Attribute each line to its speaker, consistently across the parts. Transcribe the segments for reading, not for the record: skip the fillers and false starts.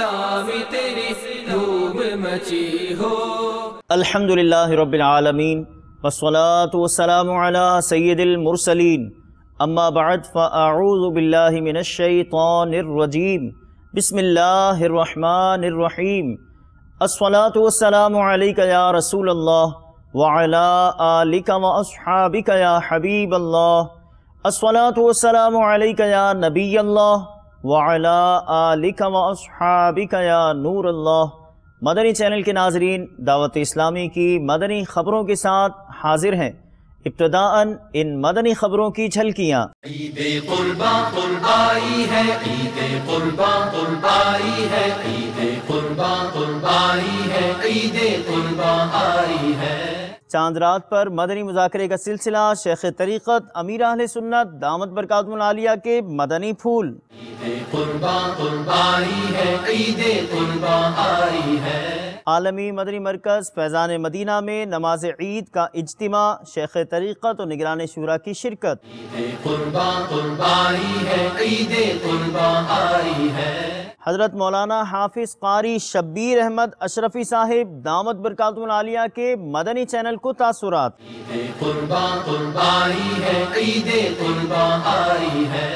Speaker 1: اسلام تیری دھوم مچی ہو۔
Speaker 2: الحمدللہ رب العالمین والصلاة والسلام علی سید المرسلین، اما بعد فاعوذ باللہ من الشیطان الرجیم، بسم اللہ الرحمن الرحیم۔ الصلاة والسلام علیک یا رسول اللہ وعلی آلک واصحابک یا حبیب اللہ۔ الصلاة والسلام علیک یا نبی اللہ وعلی آلک واصحابک یا نور اللہ۔ مدنی چینل کے ناظرین، دعوت اسلامی کی مدنی خبروں کے ساتھ حاضر ہیں۔ ابتداءً ان مدنی خبروں کی جھلکیاں۔
Speaker 1: عید قرباں قربائی ہے، عید قرباں قربائی ہے، عید قرباں قربائی ہے، عید قرباں آئی ہے۔
Speaker 2: چاند رات پر مدنی مذاکرے کا سلسلہ، شیخ طریقت امیر اہل سنت دامت برکاتہم العالیہ کے مدنی پھول۔
Speaker 1: عید قرباں قربائی ہے، عید قرباں آئی ہے۔
Speaker 2: عالمی مدنی مرکز فیضان مدینہ میں نماز عید کا اجتماع، شیخ طریقت اور نگران شورا کی شرکت۔
Speaker 1: عید قرباں قربائی ہے، عید قرباں آئی ہے۔
Speaker 2: حضرت مولانا حافظ قاری شبیر احمد اشرفی صاحب دامت برکاتہم العالیہ کے مدنی چینل کو تاثرات۔
Speaker 1: عید قرباں قربائی ہے، عید قرباں آئی ہے۔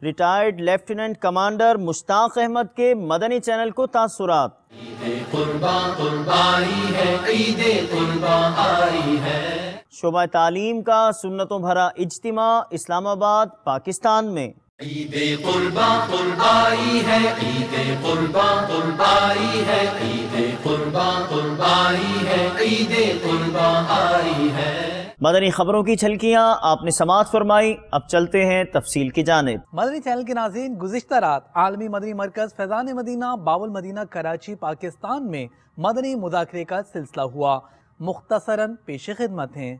Speaker 2: ریٹائرڈ لیفٹیننٹ کمانڈر مشتاق احمد کے مدنی چینل کو تاثرات۔
Speaker 1: عید قرباں قربائی ہے، عید قرباں آئی ہے۔
Speaker 2: شعبہ تعلیم کا سنتوں بھرا اجتماع اسلام آباد پاکستان میں۔
Speaker 1: عید قرباں قربائی ہے، عید قرباں قربائی ہے، عید قرباں قربائی ہے، عید قرباں آئی ہے۔
Speaker 2: مدنی خبروں کی جھلکیاں آپ نے سماعت فرمائی، اب چلتے ہیں تفصیل کی جانب۔
Speaker 3: مدنی چینل کے ناظرین، گزشتہ رات عالمی مدنی مرکز فیضان مدینہ باب المدینہ کراچی پاکستان میں مدنی مذاکرے کا سلسلہ ہوا۔ مختصراً پیش خدمت ہیں۔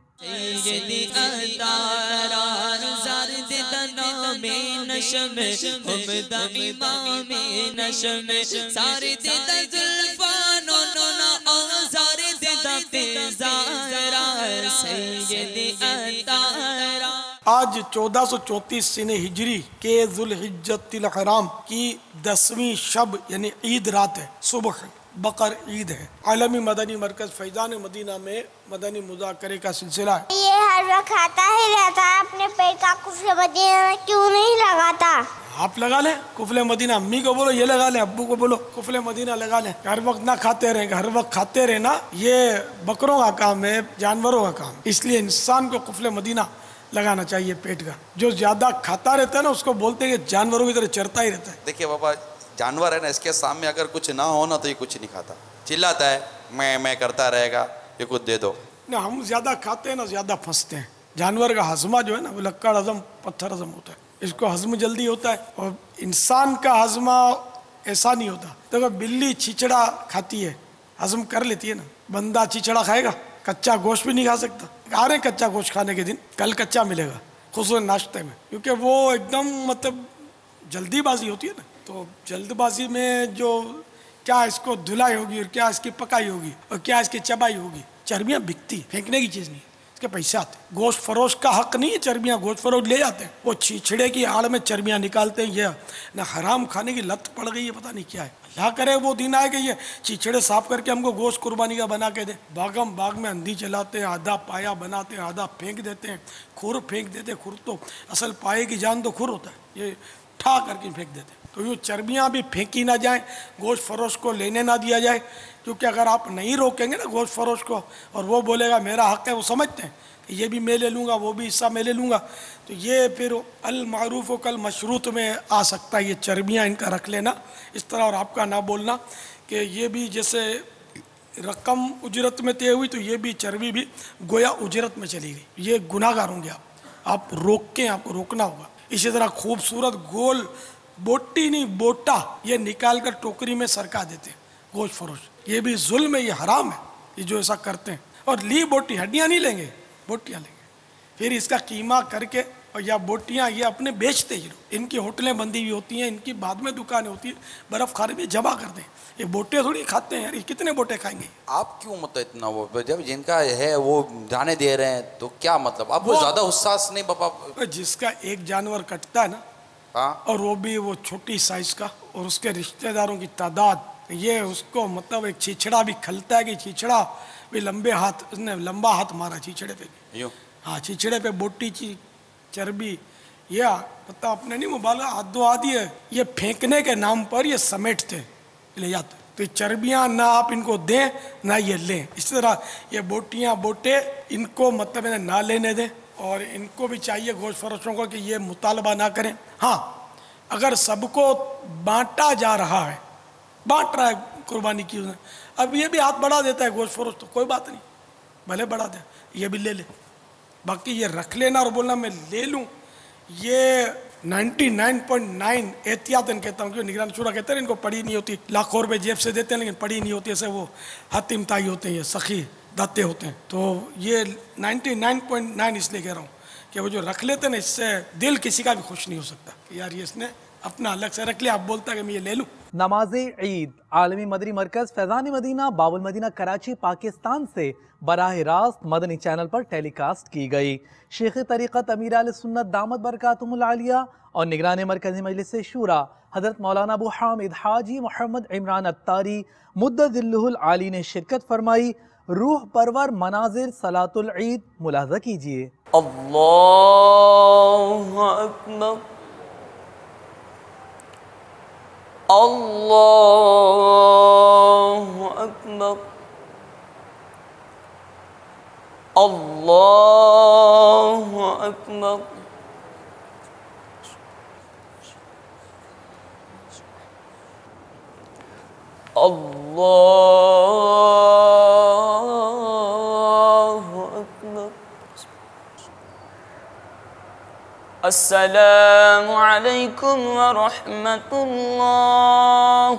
Speaker 4: آج 1434 سنہ ہجری کے ذوالحجۃ الحرام کی 10ویں شب یعنی عید رات ہے، صبح بقر عید ہے۔ عالمی مدنی مرکز فیضان مدینہ میں مدنی مذاکرے کا سلسلہ ہے۔
Speaker 5: یہ ہر وقت کھاتا ہی رہتا ہے، اپنے پیٹ کا قفل مدینہ کیوں نہیں لگاتا؟
Speaker 4: آپ لگا لیں قفل مدینہ، امی کو بولو یہ لگا لیں، ابو کو بولو قفل مدینہ لگا لیں۔ ہر وقت نہ کھاتے رہیں، ہر وقت کھاتے رہنا یہ بکروں کا کام ہے، جانوروں کا کام، اس لیے انسان کو قفل مدینہ لگانا چاہیے پیٹ کا۔ جو زیادہ کھاتا رہتا ہے نا اس کو بولتے ہیں کہ جانوروں کی طرح چرتا ہی رہتا ہے۔
Speaker 6: دیکھیے بابا، جانور ہے نا، اس کے سامنے اگر کچھ نہ ہو نا تو یہ کچھ نہیں کھاتا، چلاتا ہے، میں کرتا رہے گا، یہ کچھ دے دو۔
Speaker 4: ہم زیادہ کھاتے ہیں نا زیادہ پھنستے ہیں۔ جانور کا ہضمہ جو ہے نا وہ لکڑ ہضم پتھر ہضم ہوتا ہے، اس کو ہضم جلدی ہوتا ہے، اور انسان کا ہضمہ ایسا نہیں ہوتا۔ دیکھو بلی چچڑا کھاتی ہے، ہضم کر لیتی ہے نا، بندہ چچڑا کھائے گا؟ کچا گوشت بھی نہیں کھا سکتا۔ آ رہے ہیں کچا گوشت کھانے کے دن، کل کچا ملے گا خصوصاً ناشتے میں، کیونکہ وہ ایک دم مطلب جلدی بازی ہوتی ہے نا، تو جلد بازی میں جو کیا اس کو دھلائی ہوگی اور کیا اس کی پکائی ہوگی اور کیا اس کی چبائی ہوگی۔ چربیاں بکتی، پھینکنے کی چیز نہیں، اس کے پیسے آتے۔ گوشت فروش کا حق نہیں ہے چربیاں، گوشت فروش لے جاتے ہیں، وہ چھیچڑے کی آڑ میں چربیاں نکالتے ہیں۔ یہ نہ حرام کھانے کی لت پڑ گئی ہے، پتہ نہیں کیا ہے۔ اللہ کرے وہ دن آئے کہ یہ چیچڑے صاف کر کے ہم کو گوشت قربانی کا بنا کے دیں۔ باغ میں اندھی چلاتے ہیں، آدھا پایا بناتے ہیں، آدھا پھینک دیتے ہیں، کھر پھینک دیتے ہیں۔ کھر تو اصل پائے کی جان تو کھر ہوتا ہے، یہ ٹھا کر کے پھینک دیتے ہیں۔ تو یہ چربیاں بھی پھینکی نہ جائیں، گوشت فروش کو لینے نہ دیا جائے، کیونکہ اگر آپ نہیں روکیں گے نا گوشت فروش کو اور وہ بولے گا میرا حق ہے، وہ سمجھتے ہیں کہ یہ بھی میں لے لوں گا، وہ بھی حصہ میں لے لوں گا، تو یہ پھر المعروف و کالمشروط میں آ سکتا ہے۔ یہ چربیاں ان کا رکھ لینا اس طرح، اور آپ کا نہ بولنا کہ یہ بھی جیسے رقم اجرت میں طے ہوئی تو یہ بھی چربی بھی گویا اجرت میں چلی گئی، یہ گناہ گار ہوں گے آپ روکیں، آپ کو روکنا ہوگا۔ اسی طرح خوبصورت گول بوٹی نہیں بوٹا یہ نکال کر ٹوکری میں سرکا دیتے ہیں گوشت فروش، یہ بھی ظلم ہے، یہ حرام ہے یہ جو ایسا کرتے ہیں۔ اور لی بوٹی، ہڈیاں نہیں لیں گے، بوٹیاں لیں گے، پھر اس کا قیمہ کر کے، اور یا بوٹیاں یہ اپنے بیچتے ہی لوگ، ان کی ہوٹلیں بندی ہوئی ہوتی ہیں، ان کی بعد میں دکانیں ہوتی ہیں، برف خانے میں جمع کر دیں۔ یہ بوٹے تھوڑی کھاتے ہیں یار، یہ کتنے بوٹے کھائیں گے؟
Speaker 6: آپ کیوں مطلب اتنا وہ جب جن کا ہے وہ جانے دے رہے ہیں تو کیا مطلب آپ وہ زیادہ حساس نہیں بابا؟
Speaker 4: جس کا ایک جانور کٹتا ہے نا،
Speaker 6: ہاں،
Speaker 4: اور وہ بھی وہ چھوٹی سائز کا، اور اس کے رشتہ داروں کی تعداد یہ اس کو مطلب ایک چھیچڑا بھی کھلتا ہے کہ چھیچڑا بھی لمبے ہاتھ، اس نے لمبا ہاتھ مارا چھیچڑے پہ،
Speaker 6: یوں
Speaker 4: ہاں چھیچڑے پہ بوٹی چربی، یہ مطلب اپنے نہیں مبالغہ حد و حادی ہے، یہ پھینکنے کے نام پر یہ سمیٹتے لے جاتے، تو یہ چربیاں نہ آپ ان کو دیں نہ یہ لیں، اس طرح یہ بوٹیاں بوٹے ان کو مطلب انہیں نہ لینے دیں، اور ان کو بھی چاہیے گوشت فروشوں کو کہ یہ مطالبہ نہ کریں۔ ہاں اگر سب کو بانٹا جا رہا ہے، بانٹ رہا ہے قربانی کی، اب یہ بھی ہاتھ بڑھا دیتا ہے گوشت فروش تو کوئی بات نہیں، بھلے بڑھا دے، یہ بھی لے لے، باقی یہ رکھ لینا اور بولنا میں لے لوں، یہ 99.9 احتیاطاً کہتا ہوں، کیوں نگران شورا کہتے ہیں ان کو پڑھی نہیں ہوتی، لاکھوں روپے جیب سے دیتے ہیں لیکن پڑھی نہیں ہوتی، ایسے وہ حت امتائی ہوتے ہیں، یہ سخی داتے ہوتے ہیں، تو یہ 99.9 اس لیے کہہ رہا ہوں کہ وہ جو رکھ لیتے ہیں نا، اس سے دل کسی کا بھی خوش نہیں ہو سکتا کہ یار یہ اس نے اپنا الگ سے رکھ لیا، آپ بولتا ہے کہ میں یہ لے لوں۔
Speaker 3: نماز عید عالمی مدنی مرکز فیضان مدینہ باول مدینہ کراچی پاکستان سے براہ راست مدنی چینل پر ٹیلی کاسٹ کی گئی۔ شیخ طریقت امیر اہل سنت دامت برکاتہم العالیہ اور نگران مرکزی مجلس شورا حضرت مولانا ابو حامد حاجی محمد عمران اتاری مدد ذلہ العالی نے شرکت فرمائی۔ روح پرور مناظر صلاۃ العید ملاحظہ کیجیے۔
Speaker 7: اللہ اکبر اللہ اکبر اللہ اکبر اللہ اکبر۔ السلام علیکم ورحمۃ اللہ،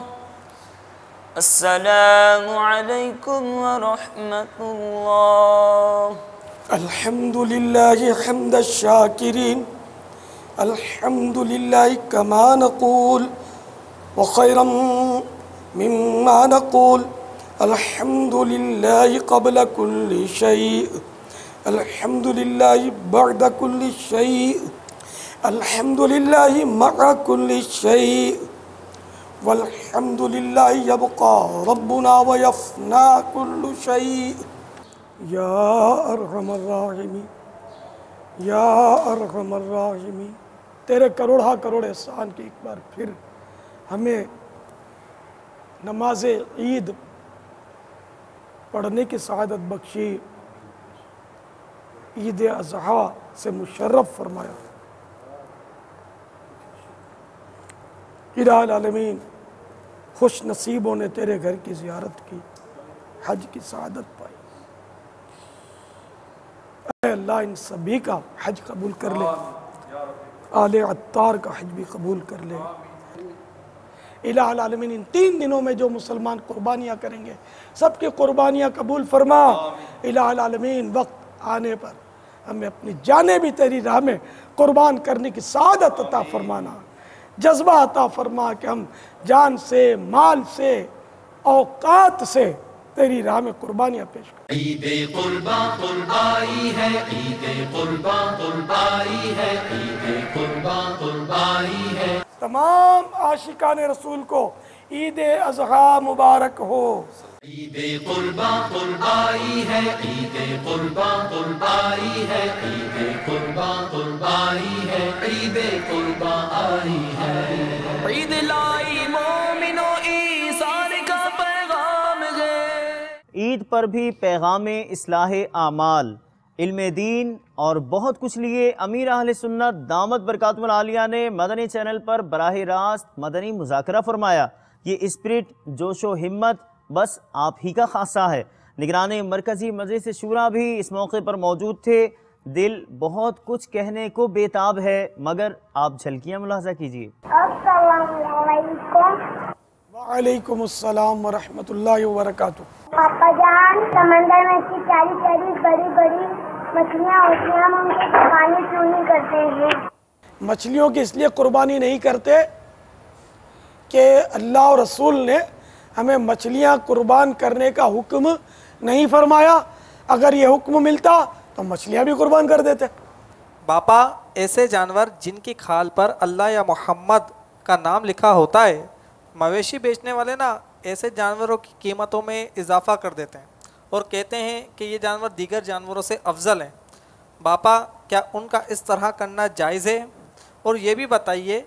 Speaker 7: السلام علیکم ورحمۃ اللہ۔
Speaker 4: الحمد للہ حمد الشاکرین، الحمد للہ کما نقول وخیرا مما نقول، الحمد للہ قبل کل شیء، الحمد للہ بعد کل شیء، الحمد للہ مع کل شیء، والحمد للہ یبقى ربنا ویفنا کل شیء۔ یا ارحم الراحمین، یا ارحم الراحمین، تیرے کروڑا کروڑ احسان کی ایک بار پھر ہمیں نماز عید پڑھنے کی سعادت بخشی، عید اضحیٰ سے مشرف فرمایا۔ الہ العالمین خوش نصیبوں نے تیرے گھر کی زیارت کی، حج کی سعادت پائی، اے اللہ ان سبھی کا حج قبول کر لے، آل عطار کا حج بھی قبول کر لے۔ الہ العالمین ان 3 دنوں میں جو مسلمان قربانیاں کریں گے سب کی قربانیاں قبول فرما۔ الہ العالمین وقت آنے پر ہمیں اپنی جانیں بھی تیری راہ میں قربان کرنے کی سعادت عطا فرمانا، جذبہ عطا فرما کہ ہم جان سے، مال سے، اوقات سے تیری راہ میں قربانیاں پیش کریں۔
Speaker 1: عید قرباں قربائی ہے، عید قرباں قربائی ہے، عید قرباں قربائی ہے۔
Speaker 4: تمام عاشقان رسول کو عید اضحیٰ مبارک ہو۔
Speaker 1: عید قرباں قربائی ہے، عید قرباں قربائی ہے، عید قرباں قربائی ہے، عید قرباں آئی ہے۔
Speaker 7: عید لائی مومنو ایثار کا پیغام ہے۔
Speaker 2: عید پر بھی پیغام اصلاح اعمال، علم دین اور بہت کچھ لیے امیر اہل سنت دامت برکاتہم العالیہ نے مدنی چینل پر براہ راست مدنی مذاکرہ فرمایا۔ یہ اسپرٹ، جوش و ہمت بس آپ ہی کا خاصہ ہے۔ نگران مرکزی مجلس شورا بھی اس موقع پر موجود تھے۔ دل بہت کچھ کہنے کو بےتاب ہے، مگر آپ جھلکیاں ملاحظہ کیجیے۔
Speaker 5: السلام علیکم۔
Speaker 4: وعلیکم السلام ورحمۃ اللہ وبرکاتہ۔
Speaker 5: پاپا جان، سمندر میں کی پیاری پیاری بڑی بڑی مچھلیاں ہوتی ہیں، ہم ان کی قربانی کیوں نہیں کرتے ہیں؟
Speaker 4: مچھلیوں کی اس لیے قربانی نہیں کرتے کہ اللہ اور رسول نے ہمیں مچھلیاں قربان کرنے کا حکم نہیں فرمایا، اگر یہ حکم ملتا تو مچھلیاں بھی قربان کر دیتے۔
Speaker 8: باپا، ایسے جانور جن کی کھال پر اللہ یا محمد کا نام لکھا ہوتا ہے، مویشی بیچنے والے نا ایسے جانوروں کی قیمتوں میں اضافہ کر دیتے ہیں اور کہتے ہیں کہ یہ جانور دیگر جانوروں سے افضل ہیں. باپا کیا ان کا اس طرح کرنا جائز ہے؟ اور یہ بھی بتائیے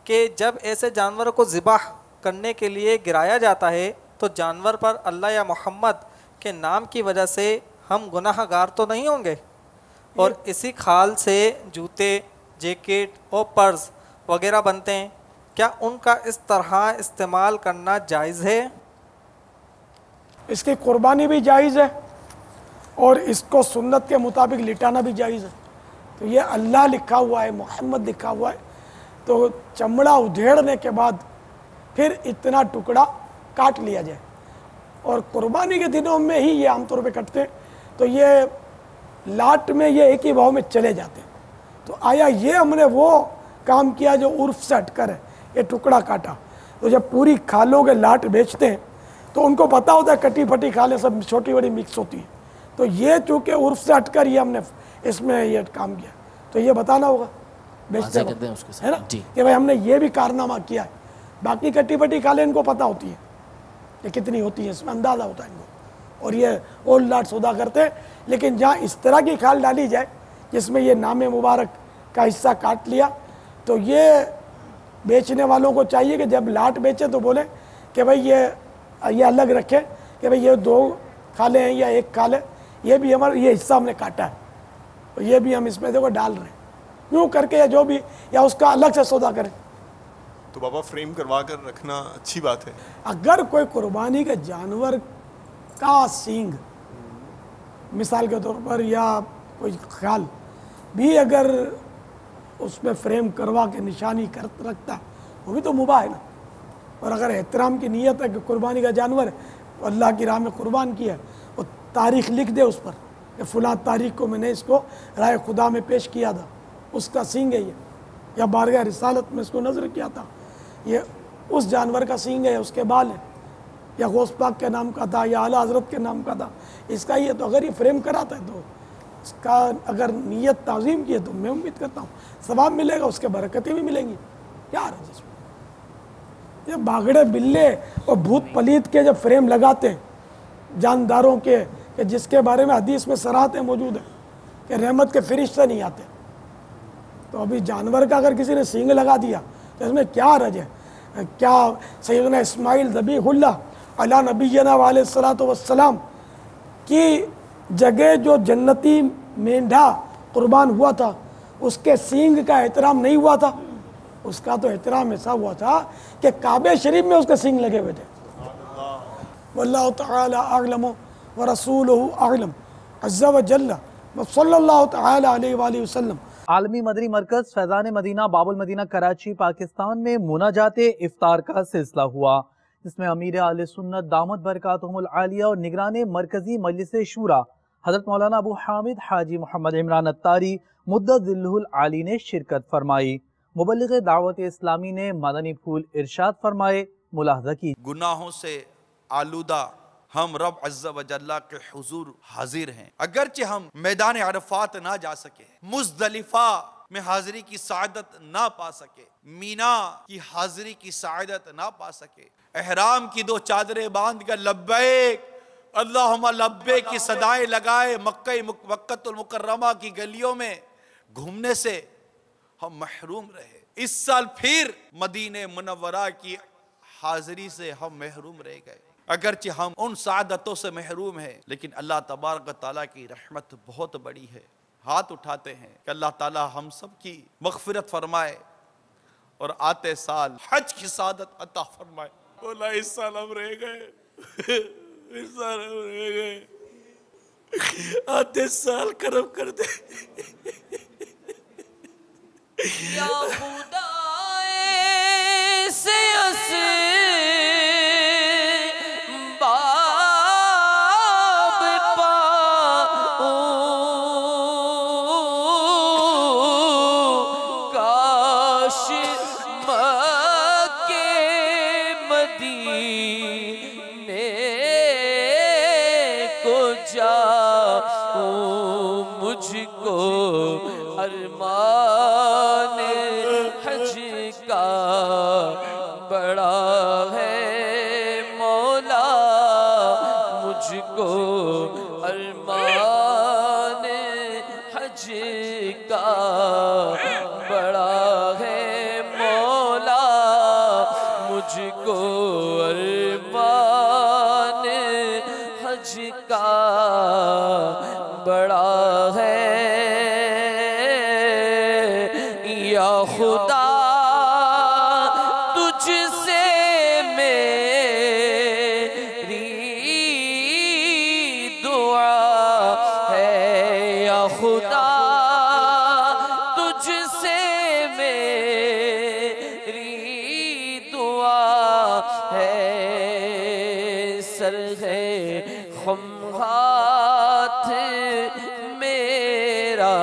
Speaker 8: کہ جب ایسے جانوروں کو ذبح کرنے کے لیے گرایا جاتا ہے تو جانور پر اللہ یا محمد کے نام کی وجہ سے ہم گناہ گار تو نہیں ہوں گے؟ اور اسی کھال سے جوتے، جیکٹ اور پرس وغیرہ بنتے ہیں، کیا ان کا اس طرح استعمال کرنا جائز ہے؟
Speaker 4: اس کی قربانی بھی جائز ہے اور اس کو سنت کے مطابق لٹانا بھی جائز ہے. تو یہ اللہ لکھا ہوا ہے، محمد لکھا ہوا ہے، تو چمڑا ادھیڑنے کے بعد پھر اتنا ٹکڑا کاٹ لیا جائے. اور قربانی کے دنوں میں ہی یہ عام طور پہ کٹتے ہیں، تو یہ لاٹ میں یہ ایک ہی بھاؤ میں چلے جاتے ہیں. تو آیا یہ ہم نے وہ کام کیا جو عرف سے ہٹ کر ہے، یہ ٹکڑا کاٹا. تو جب پوری کھالوں کے لاٹ بیچتے ہیں تو ان کو پتہ ہوتا ہے کٹی پھٹی کھالیں سب چھوٹی بڑی مکس ہوتی ہیں. تو یہ چونکہ عرف سے ہٹ کر یہ ہم نے اس میں یہ کام کیا، تو یہ بتانا ہوگا بیچتے وقت، ہے نا، کہ بھائی ہم نے یہ بھی کارنامہ کیا ہے. باقی کٹی پھٹی کھالیں ان کو پتہ ہوتی ہیں کہ کتنی ہوتی ہیں، اس میں اندازہ ہوتا ہے ان کو، اور یہ اول لاٹ سودا کرتے ہیں. لیکن جہاں اس طرح کی کھال ڈالی جائے جس میں یہ نام مبارک کا حصہ کاٹ لیا، تو یہ بیچنے والوں کو چاہیے کہ جب لاٹ بیچے تو بولیں کہ بھائی یہ الگ رکھے کہ بھائی یہ 2 کھالیں ہیں یا 1 کھال ہے، یہ بھی ہمارا یہ حصہ ہم نے کاٹا ہے، اور یہ بھی ہم اس میں دیکھو ڈال رہے ہیں. یوں کر کے یا جو بھی، یا اس کا الگ سے سودا کریں.
Speaker 9: تو بابا فریم کروا کر رکھنا اچھی بات ہے.
Speaker 4: اگر کوئی قربانی کے جانور کا سینگ مثال کے طور پر یا کوئی خیال بھی اگر اس میں فریم کروا کے نشانی رکھتا ہے، وہ بھی تو مباح ہے نا. اور اگر احترام کی نیت ہے کہ قربانی کا جانور ہے، اللہ کی راہ میں قربان کیا ہے، وہ تاریخ لکھ دے اس پر کہ فلاں تاریخ کو میں نے اس کو رائے خدا میں پیش کیا تھا، اس کا سینگ ہے یہ، یا بارگاہ رسالت میں اس کو نظر کیا تھا، یہ اس جانور کا سینگ ہے، اس کے بال ہیں، یا غوث پاک کے نام کا تھا یا اعلیٰ حضرت کے نام کا تھا، اس کا یہ. تو اگر یہ فریم کراتا ہے تو اس کا اگر نیت تعظیم کی ہے تو میں امید کرتا ہوں ثواب ملے گا، اس کے برکتیں بھی ملیں گی. کیا حرج اس میں؟ یہ باگڑے بلے اور بھوت پلیت کے جب فریم لگاتے ہیں جانداروں کے، کہ جس کے بارے میں حدیث میں صراحتیں موجود ہیں کہ رحمت کے فرشتے نہیں آتے، تو ابھی جانور کا اگر کسی نے سینگ لگا دیا تو اس میں کیا حرج ہے؟ کیا سیدنا اسماعیل ذبیح اللہ علی نبینا علیہ الصلوۃ والسلام کی جگہ جو جنتی مینڈھا قربان ہوا تھا اس کے سینگ کا احترام نہیں ہوا تھا؟ اس کا تو احترام ایسا ہوا تھا کہ کعبہ شریف میں اس کے سینگ لگے ہوئے تھے. واللہ تعالی اعلم ورسولہ اعلم عز وجل صلی اللہ تعالی علیہ وآلہ وسلم.
Speaker 3: عالمی مدنی مرکز فیضان مدینہ باب المدینہ کراچی پاکستان میں مناجات افطار کا سلسلہ ہوا، جس میں امیر اہل سنت دامت برکاتہم العالیہ اور نگران مرکزی مجلس شورا حضرت مولانا ابو حامد حاجی محمد عمران اتاری مدت ذلہ العالی نے شرکت فرمائی. مبلغ دعوت اسلامی نے مدنی پھول ارشاد فرمائے. ملاحظہ کی
Speaker 6: گناہوں سے آلودہ ہم رب عز و جل کے حضور حاضر ہیں. اگرچہ ہم میدان عرفات نہ جا سکے، مزدلفہ میں حاضری کی سعادت نہ پا سکے، مینا کی حاضری کی سعادت نہ پا سکے، احرام کی 2 چادریں باندھ کر لبیک اللہم لبیک کی صدائیں لگائے مکہ المکرمہ کی گلیوں میں گھومنے سے ہم محروم رہے. اس سال پھر مدینہ منورہ کی حاضری سے ہم محروم رہ گئے. اگرچہ ہم ان سعادتوں سے محروم ہیں، لیکن اللہ تبارک و تعالیٰ کی رحمت بہت بڑی ہے. ہاتھ اٹھاتے ہیں کہ اللہ تعالیٰ ہم سب کی مغفرت فرمائے اور آتے سال حج کی سعادت عطا فرمائے. بولا اس سال ہم رہ گئے، اس سال ہم رہ گئے، آتے سال کرم کر دے.
Speaker 7: یا خدائے سے ارمان حج کا بڑا ہے ارمان حج کا بڑا ہے مولا، مجھ کو ارمان حج کا بڑا ہے، یا خدا تجھ سے میری دعا ہے، یا خدا تجھ سے میری دعا ہے، سر ہے خم ہاتھ میرا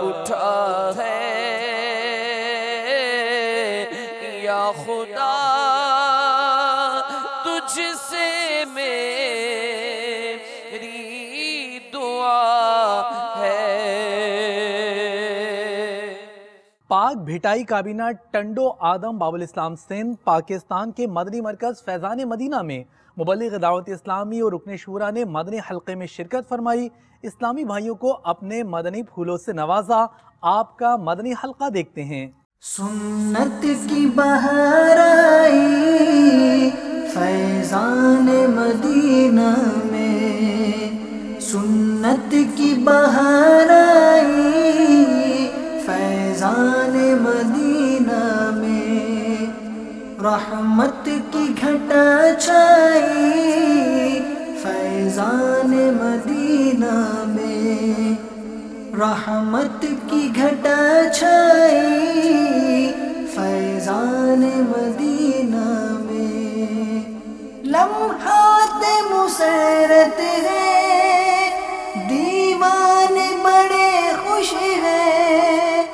Speaker 7: اٹھا ہے، یا خدا تجھ سے میری دعا ہے۔
Speaker 3: پاک بھٹائی کابینہ ٹنڈو آدم باب الاسلام سندھ پاکستان کے مدنی مرکز فیضان مدینہ میں مبلغ دعوت اسلامی اور رکن شورا نے مدنی حلقے میں شرکت فرمائی، اسلامی بھائیوں کو اپنے مدنی پھولوں سے نوازا۔ آپ کا مدنی حلقہ دیکھتے ہیں۔
Speaker 10: سنت کی بہار آئی فیضان مدینہ میں، سنت کی بہار آئی فیضان مدینہ میں، رحمت کی گھٹا چھائی فیضان مدینہ میں، رحمت کی گھٹا چھائی فیضان مدینہ میں، لمحات مسرت ہے دیوانے بڑے خوش ہیں۔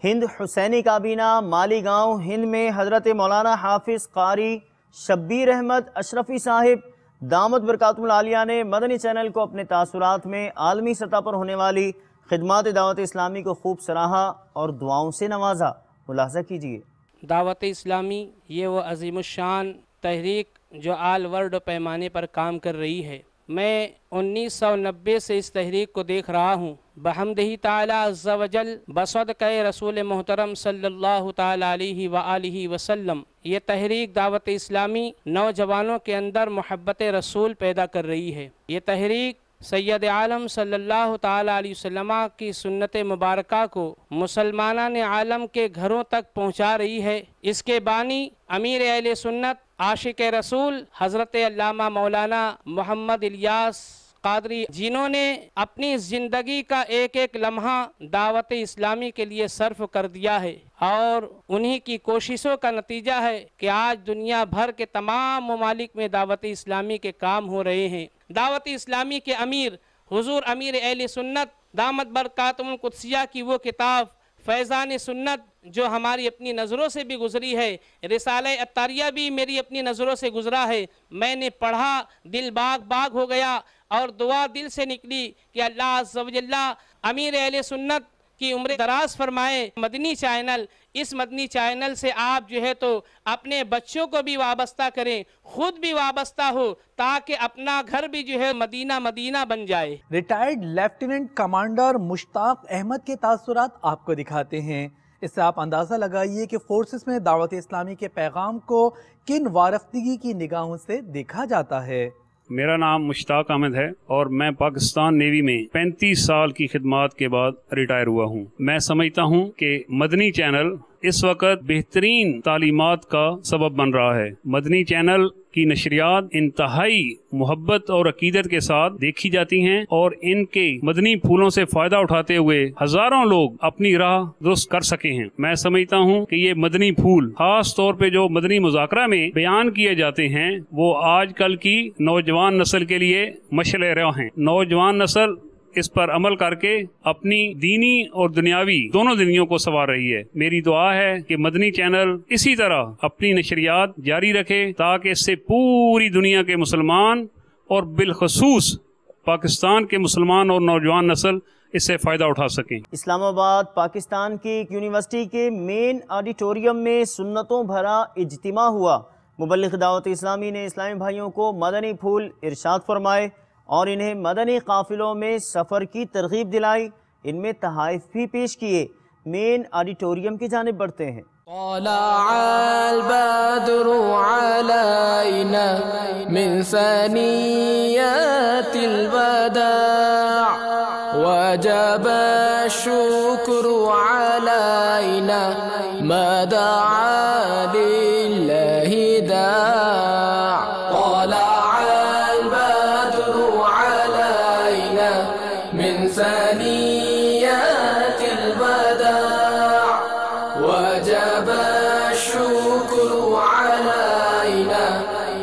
Speaker 2: ہند حسینی کابینہ مالی گاؤں ہند میں حضرت مولانا حافظ قاری شبیر احمد اشرفی صاحب دامت برکاتہ العالیہ نے مدنی چینل کو اپنے تاثرات میں عالمی سطح پر ہونے والی خدمات دعوت اسلامی کو خوب سراہا اور دعاؤں سے نوازا۔ ملاحظہ کیجیے۔
Speaker 11: دعوت اسلامی یہ وہ عظیم الشان تحریک جو آل ورلڈ پیمانے پر کام کر رہی ہے۔ میں 1990 سے اس تحریک کو دیکھ رہا ہوں، بحمدہ تعالی عز و جل، بصدقہ رسول محترم صلی اللہ تعالی علیہ وآلہ وسلم۔ یہ تحریک دعوت اسلامی نوجوانوں کے اندر محبت رسول پیدا کر رہی ہے۔ یہ تحریک سید عالم صلی اللہ تعالی علیہ وسلم کی سنت مبارکہ کو مسلمانان عالم کے گھروں تک پہنچا رہی ہے۔ اس کے بانی امیر اہل سنت عاشق رسول حضرت علامہ مولانا محمد الیاس قادری، جنہوں نے اپنی زندگی کا ایک ایک لمحہ دعوت اسلامی کے لیے صرف کر دیا ہے، اور انہی کی کوششوں کا نتیجہ ہے کہ آج دنیا بھر کے تمام ممالک میں دعوت اسلامی کے کام ہو رہے ہیں۔ دعوت اسلامی کے امیر حضور امیر اہل سنت دامت برکاتہم القدسیہ کی وہ کتاب فیضان سنت جو ہماری اپنی نظروں سے بھی گزری ہے، رسالہ عطاریہ بھی میری اپنی نظروں سے گزرا ہے، میں نے پڑھا، دل باغ باغ ہو گیا، اور دعا دل سے نکلی کہ اللہ عز و جل امیر اہل سنت کی عمر دراز فرمائے۔ مدنی چینل، اس مدنی چینل سے آپ جو ہے تو اپنے بچوں کو بھی وابستہ کریں، خود بھی وابستہ ہو، تاکہ اپنا گھر بھی جو ہے مدینہ مدینہ بن جائے۔
Speaker 3: ریٹائرڈ لیفٹیننٹ کمانڈر مشتاق احمد کے تاثرات آپ کو دکھاتے ہیں۔ اس سے آپ اندازہ لگائیے کہ فورسز میں دعوت اسلامی کے پیغام کو کن وارفتگی کی نگاہوں سے دیکھا جاتا ہے۔
Speaker 12: میرا نام مشتاق احمد ہے اور میں پاکستان نیوی میں 35 سال کی خدمات کے بعد ریٹائر ہوا ہوں۔ میں سمجھتا ہوں کہ مدنی چینل اس وقت بہترین تعلیمات کا سبب بن رہا ہے۔ مدنی چینل کی نشریات انتہائی محبت اور عقیدت کے ساتھ دیکھی جاتی ہیں، اور ان کے مدنی پھولوں سے فائدہ اٹھاتے ہوئے ہزاروں لوگ اپنی راہ درست کر سکے ہیں۔ میں سمجھتا ہوں کہ یہ مدنی پھول خاص طور پہ جو مدنی مذاکرہ میں بیان کیے جاتے ہیں وہ آج کل کی نوجوان نسل کے لیے مشعل راہ ہیں۔ نوجوان نسل اس پر عمل کر کے اپنی دینی اور دنیاوی دونوں زندگیوں کو سنوار رہی ہے۔ میری دعا ہے کہ مدنی چینل اسی طرح اپنی نشریات جاری رکھے تاکہ اس سے پوری دنیا کے مسلمان اور بالخصوص پاکستان کے مسلمان اور نوجوان نسل اس سے فائدہ اٹھا سکیں۔
Speaker 2: اسلام آباد پاکستان کی ایک یونیورسٹی کے مین آڈیٹوریم میں سنتوں بھرا اجتماع ہوا۔ مبلغ دعوت اسلامی نے اسلامی بھائیوں کو مدنی پھول ارشاد فرمائے اور انہیں مدنی قافلوں میں سفر کی ترغیب دلائی، ان میں تحائف بھی پیش کیے۔ مین آڈیٹوریم کی جانب بڑھتے ہیں۔
Speaker 7: طلع البدر علينا من ثنيات الوداع وجب الشكر علينا ما دعا لله داع طلع البدر علينا من ثنيات الوداع وجب الشكر علينا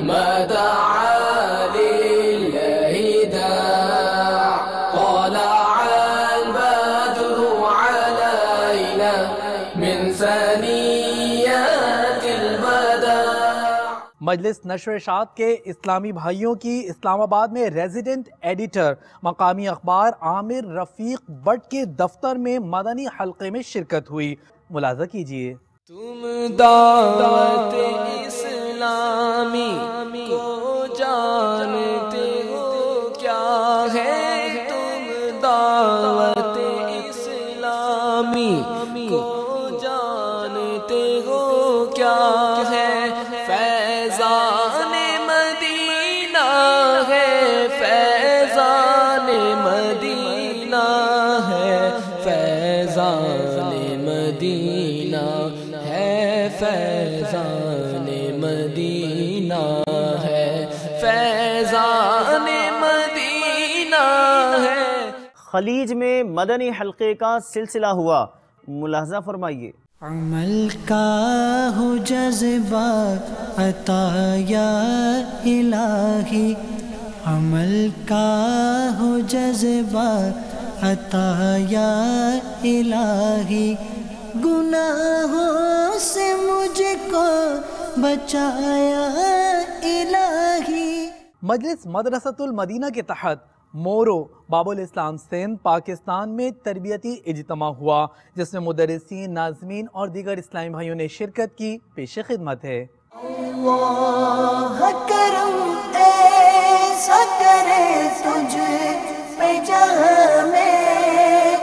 Speaker 7: ما دعا لله داع طلع البدر علينا من ثنيات الوداع۔
Speaker 3: مجلس نشر اشاعت کے اسلامی بھائیوں کی اسلام آباد میں ریزیڈنٹ ایڈیٹر مقامی اخبار عامر رفیق بٹ کے دفتر میں مدنی حلقے میں شرکت ہوئی، ملاحظہ کیجئے۔
Speaker 7: تم دعوت اسلامی کو جانتے ہو کیا ہے، تم دعوت اسلامی کو جانتے ہو کیا ہے، فیضان مدینہ ہے، فیضان مدینہ ہے، فیضان مدینہ ہے، فیضان مدینہ ہے، فیضان مدینہ ہے۔
Speaker 2: خلیج میں مدنی حلقے کا سلسلہ ہوا، ملاحظہ فرمائیے۔
Speaker 10: عمل کا ہو جذبہ عطا یا الہی، عمل کا ہو جذبہ عطا یا الہی، گناہوں سے مجھ کو بچایا الہی۔
Speaker 3: مجلس مدرسۃ المدینہ کے تحت مورو باب الاسلام سندھ پاکستان میں تربیتی اجتماع ہوا، جس میں مدرسین، ناظمین اور دیگر اسلامی بھائیوں نے شرکت کی۔ پیش خدمت ہے۔
Speaker 10: اللہ کرم ایسا کرے تجھ پہ جہاں میں،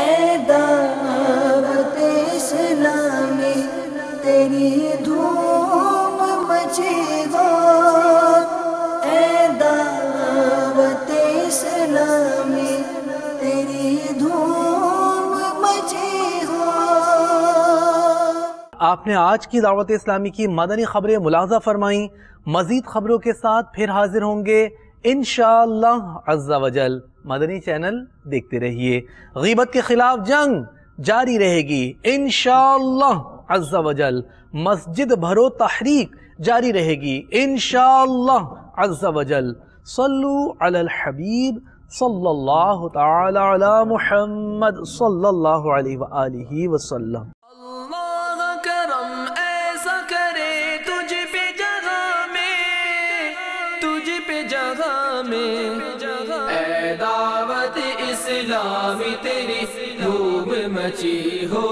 Speaker 10: اے دعوت اسلامی تیری دھوم مچی ہو، اے دعوت اسلامی تیری دھوم مچی ہو۔
Speaker 3: آپ نے آج کی دعوت اسلامی کی مدنی خبریں ملاحظہ فرمائیں۔ مزید خبروں کے ساتھ پھر حاضر ہوں گے انشاءاللہ عز و جل۔ مدنی چینل دیکھتے رہیے۔ غیبت کے خلاف جنگ جاری رہے گی انشاءاللہ عز و جل۔ مسجد بھرو تحریک جاری رہے گی انشاءاللہ عز و جل۔ صلو علی الحبیب صلی اللہ تعالی علی محمد صلی اللہ علیہ وآلہ وسلم۔
Speaker 7: اللہ کرم ایسا کرے تجھ پہ جگہ میں، تجھ پہ جگہ میں، اے دعوت اسلامی تیری دھوم مچی ہو۔